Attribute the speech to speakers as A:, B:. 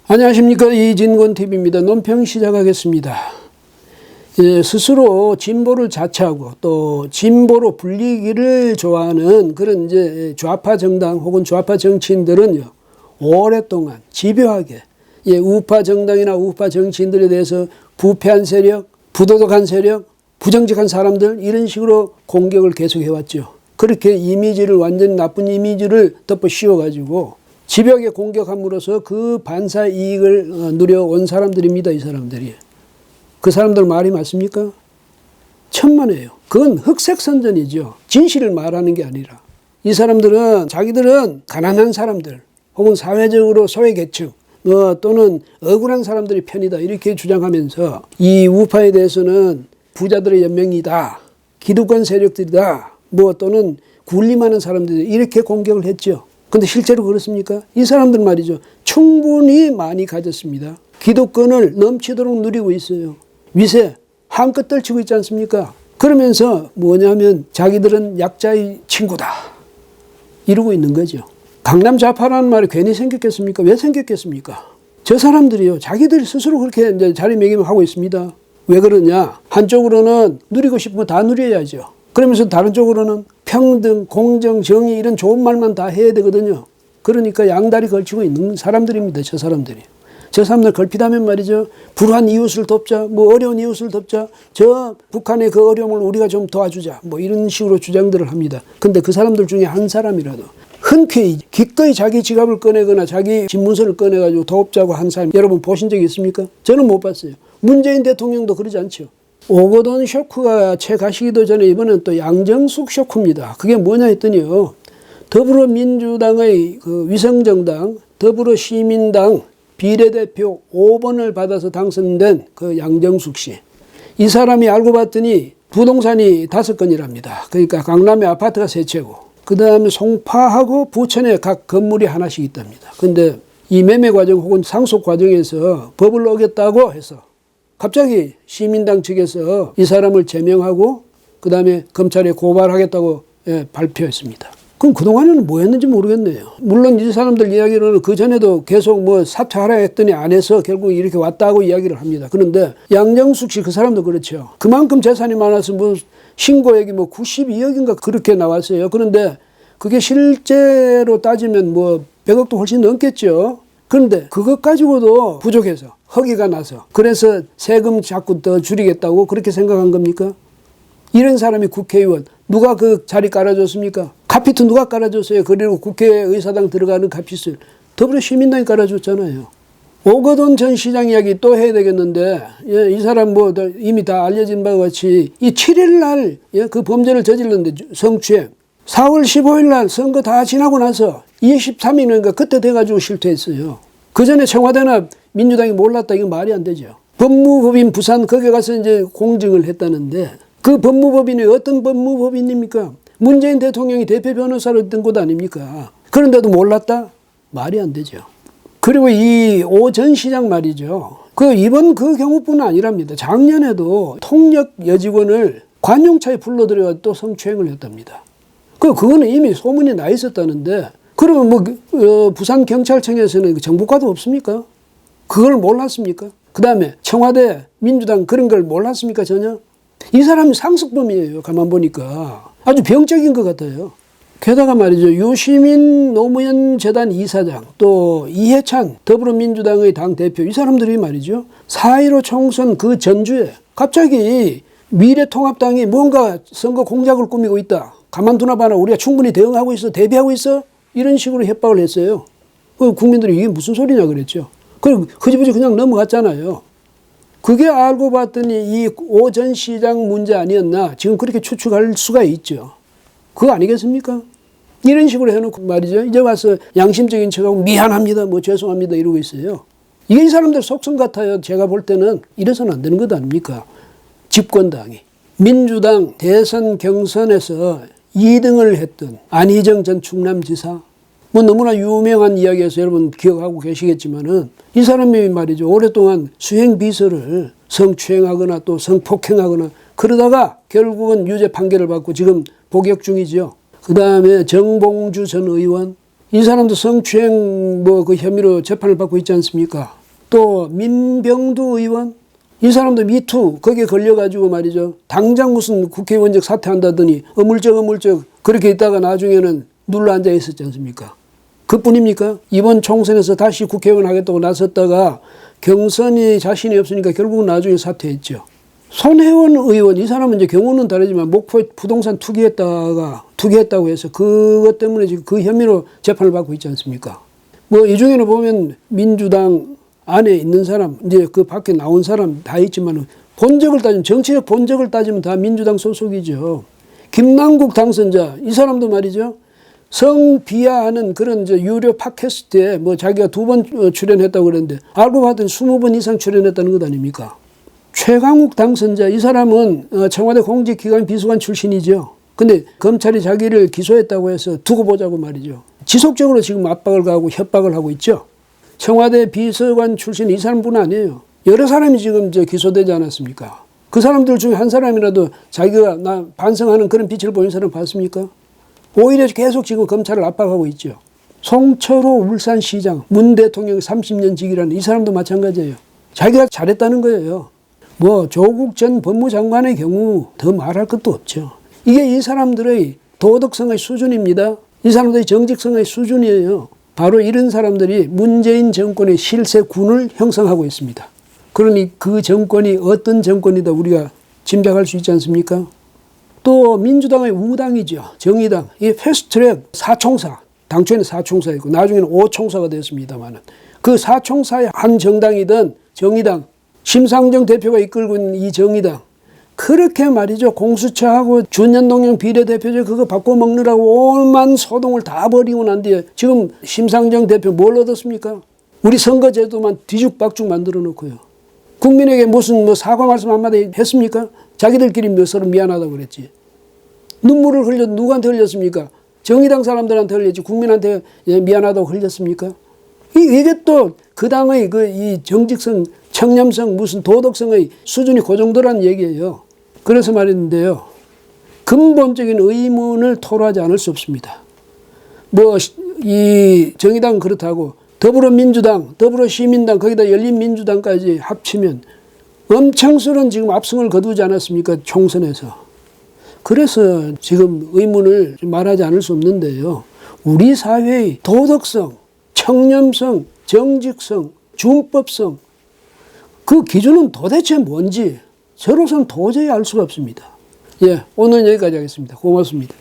A: 안녕하십니까, 이진권TV입니다. 논평 시작하겠습니다. 스스로 진보를 자처하고 또 진보로 불리기를 좋아하는 그런 이제 좌파 정당 혹은 좌파 정치인들은요, 오랫동안 집요하게 우파 정당이나 우파 정치인들에 대해서 부패한 세력, 부도덕한 세력, 부정직한 사람들, 이런 식으로 공격을 계속해왔죠. 그렇게 이미지를, 완전히 나쁜 이미지를 덮어 씌워가지고 집요하게 공격함으로써 그 반사 이익을 누려온 사람들입니다. 이 사람들이. 그 사람들 말이 맞습니까? 천만에요. 그건 흑색선전이죠. 진실을 말하는 게 아니라. 이 사람들은 자기들은 가난한 사람들 혹은 사회적으로 소외계층 또는 억울한 사람들이 편이다, 이렇게 주장하면서 이 우파에 대해서는 부자들의 연맹이다, 기득권 세력들이다, 또는 군림하는 사람들이 이렇게 공격을 했죠. 근데 실제로 그렇습니까? 이 사람들 말이죠, 충분히 많이 가졌습니다. 기득권을 넘치도록 누리고 있어요. 위세 한껏 떨치고 있지 않습니까? 그러면서 뭐냐면 자기들은 약자의 친구다, 이러고 있는 거죠. 강남 좌파라는 말이 괜히 생겼겠습니까? 왜 생겼겠습니까? 저 사람들이요, 자기들이 스스로 그렇게 이제 자리매김하고 있습니다. 왜 그러냐? 한쪽으로는 누리고 싶은 거 다 누려야죠. 그러면서 다른 쪽으로는 평등, 공정, 정의, 이런 좋은 말만 다 해야 되거든요. 그러니까 양다리 걸치고 있는 사람들입니다. 저 사람들이. 저 사람들 걸핏하면 말이죠, 불우한 이웃을 돕자, 어려운 이웃을 돕자, 저 북한의 그 어려움을 우리가 좀 도와주자, 이런 식으로 주장들을 합니다. 근데 그 사람들 중에 한 사람이라도 흔쾌히 기꺼이 자기 지갑을 꺼내거나 자기 집문서를 꺼내가지고 돕자고 한 사람 여러분 보신 적이 있습니까? 저는 못 봤어요. 문재인 대통령도 그러지 않죠. 오거돈 쇼크가 채 가시기도 전에 이번엔 또 양정숙 쇼크입니다. 그게 뭐냐 했더니요, 더불어민주당의 그 위성정당 더불어시민당 비례대표 5번을 받아서 당선된 그 양정숙 씨, 이 사람이 알고 봤더니 부동산이 5건이랍니다. 그러니까 강남에 아파트가 3채고 그 다음에 송파하고 부천에 각 건물이 하나씩 있답니다. 근데 이 매매 과정 혹은 상속 과정에서 법을 어겼다고 해서 갑자기 시민당 측에서 이 사람을 제명하고 그 다음에 검찰에 고발하겠다고 발표했습니다. 그럼 그동안은 뭐 했는지 모르겠네요. 물론 이 사람들 이야기로는 그 전에도 계속 사퇴하라 했더니 안 해서 결국 이렇게 왔다고 이야기를 합니다. 그런데 양정숙 씨 그 사람도 그렇죠. 그만큼 재산이 많아서 신고액이 92억인가 그렇게 나왔어요. 그런데 그게 실제로 따지면 100억도 훨씬 넘겠죠. 그런데 그것 가지고도 부족해서 허기가 나서 그래서 세금 자꾸 더 줄이겠다고 그렇게 생각한 겁니까? 이런 사람이 국회의원, 누가 그 자리 깔아줬습니까? 카피트 누가 깔아줬어요? 그리고 국회의사당 들어가는 카피트 더불어시민당이 깔아줬잖아요. 오거돈 전 시장 이야기 또 해야 되겠는데, 이 사람 이미 다 알려진 바와 같이 이 7일 날 그 범죄를 저질렀는데, 성추행 4월 15일 날 선거 다 지나고 나서 23일인가 그때 돼가지고 실토했어요. 그 전에 청와대나 민주당이 몰랐다, 이거 말이 안 되죠. 법무법인 부산 거기 가서 이제 공증을 했다는데, 그 법무법인이 어떤 법무법인입니까? 문재인 대통령이 대표 변호사로 했던 곳 아닙니까? 그런데도 몰랐다? 말이 안 되죠. 그리고 이 오 전 시장 말이죠, 이번 그 경우뿐 아니랍니다. 작년에도 통역 여직원을 관용차에 불러들여가 또 성추행을 했답니다. 그거는 이미 소문이 나 있었다는데, 그러면 부산경찰청에서는 정보과도 없습니까? 그걸 몰랐습니까? 그 다음에 청와대, 민주당 그런 걸 몰랐습니까? 전혀? 이 사람이 상습범이에요. 가만 보니까 아주 병적인 것 같아요. 게다가 말이죠, 유시민 노무현 재단 이사장, 또 이해찬 더불어민주당의 당대표, 이 사람들이 말이죠, 4.15 총선 그 전주에 갑자기 미래통합당이 뭔가 선거 공작을 꾸미고 있다, 가만두나 봐라, 우리가 충분히 대응하고 있어, 대비하고 있어, 이런 식으로 협박을 했어요. 국민들이 이게 무슨 소리냐 그랬죠. 그리고 흐지부지 그냥 넘어갔잖아요. 그게 알고 봤더니 이 오 전 시장 문제 아니었나, 지금 그렇게 추측할 수가 있죠. 그거 아니겠습니까? 이런 식으로 해놓고 말이죠, 이제 와서 양심적인 척하고 미안합니다, 죄송합니다, 이러고 있어요. 이게 이 사람들 속성 같아요. 제가 볼 때는 이래서는 안 되는 것 아닙니까? 집권당이 민주당 대선 경선에서 2등을 했던 안희정 전 충남지사, 너무나 유명한 이야기에서 여러분 기억하고 계시겠지만은, 이 사람이 말이죠, 오랫동안 수행비서를 성추행하거나 또 성폭행하거나 그러다가 결국은 유죄 판결을 받고 지금 복역 중이죠. 그 다음에 정봉주 전 의원, 이 사람도 성추행 그 혐의로 재판을 받고 있지 않습니까? 또 민병두 의원, 이 사람도 미투 거기에 걸려가지고 말이죠. 당장 무슨 국회의원직 사퇴한다더니 어물쩍 그렇게 있다가 나중에는 눌러 앉아 있었지 않습니까? 그뿐입니까? 이번 총선에서 다시 국회의원 하겠다고 나섰다가 경선이 자신이 없으니까 결국은 나중에 사퇴했죠. 손혜원 의원, 이 사람은 이제 경우는 다르지만 목포에 부동산 투기했다고 해서 그것 때문에 지금 그 혐의로 재판을 받고 있지 않습니까? 이 중에는 보면 민주당 안에 있는 사람, 이제 그 밖에 나온 사람 다 있지만 본적을 따지면, 정치적 본적을 따지면 다 민주당 소속이죠. 김남국 당선자, 이 사람도 말이죠. 성비하하는 그런 이제 유료 팟캐스트에 자기가 2번 출연했다고 그랬는데 알고 봤더니 20번 이상 출연했다는 것 아닙니까? 최강욱 당선자, 이 사람은 청와대 공직기관 비서관 출신이죠. 근데 검찰이 자기를 기소했다고 해서 두고 보자고 말이죠. 지속적으로 지금 압박을 가하고 협박을 하고 있죠. 청와대 비서관 출신 이 사람뿐 아니에요. 여러 사람이 지금 기소되지 않았습니까? 그 사람들 중에 한 사람이라도 자기가 반성하는 그런 빛을 보인 사람 봤습니까? 오히려 계속 지금 검찰을 압박하고 있죠. 송철호 울산시장, 문 대통령 30년 직이라는 이 사람도 마찬가지예요. 자기가 잘했다는 거예요. 조국 전 법무장관의 경우 더 말할 것도 없죠. 이게 이 사람들의 도덕성의 수준입니다. 이 사람들의 정직성의 수준이에요. 바로 이런 사람들이 문재인 정권의 실세군을 형성하고 있습니다. 그러니 그 정권이 어떤 정권이다 우리가 짐작할 수 있지 않습니까? 또 민주당의 우당이죠. 정의당. 이 패스트트랙 4총사. 당초에는 4총사였고 나중에는 5총사가 됐습니다만 그 4총사의 한 정당이던 정의당. 심상정 대표가 이끌고 있는 이 정의당. 그렇게 말이죠. 공수처하고 준연동형 비례대표제 그거 바꿔먹느라고 오만 소동을 다 벌이고 난 뒤에 지금 심상정 대표 뭘 얻었습니까? 우리 선거제도만 뒤죽박죽 만들어 놓고요. 국민에게 무슨 사과 말씀 한마디 했습니까? 자기들끼리 서로 미안하다고 그랬지. 눈물을 흘려 누구한테 흘렸습니까? 정의당 사람들한테 흘렸지 국민한테 미안하다고 흘렸습니까? 이게 또 그 당의 이 정직성, 청렴성, 무슨 도덕성의 수준이 그 정도란 얘기예요. 그래서 말했는데요. 근본적인 의문을 토로하지 않을 수 없습니다. 이 정의당은 그렇다고 더불어민주당, 더불어시민당, 거기다 열린민주당까지 합치면 엄청스러운 지금 압승을 거두지 않았습니까? 총선에서. 그래서 지금 의문을 말하지 않을 수 없는데요. 우리 사회의 도덕성, 청렴성, 정직성, 준법성 그 기준은 도대체 뭔지 저로서는 도저히 알 수가 없습니다. 오늘 여기까지 하겠습니다. 고맙습니다.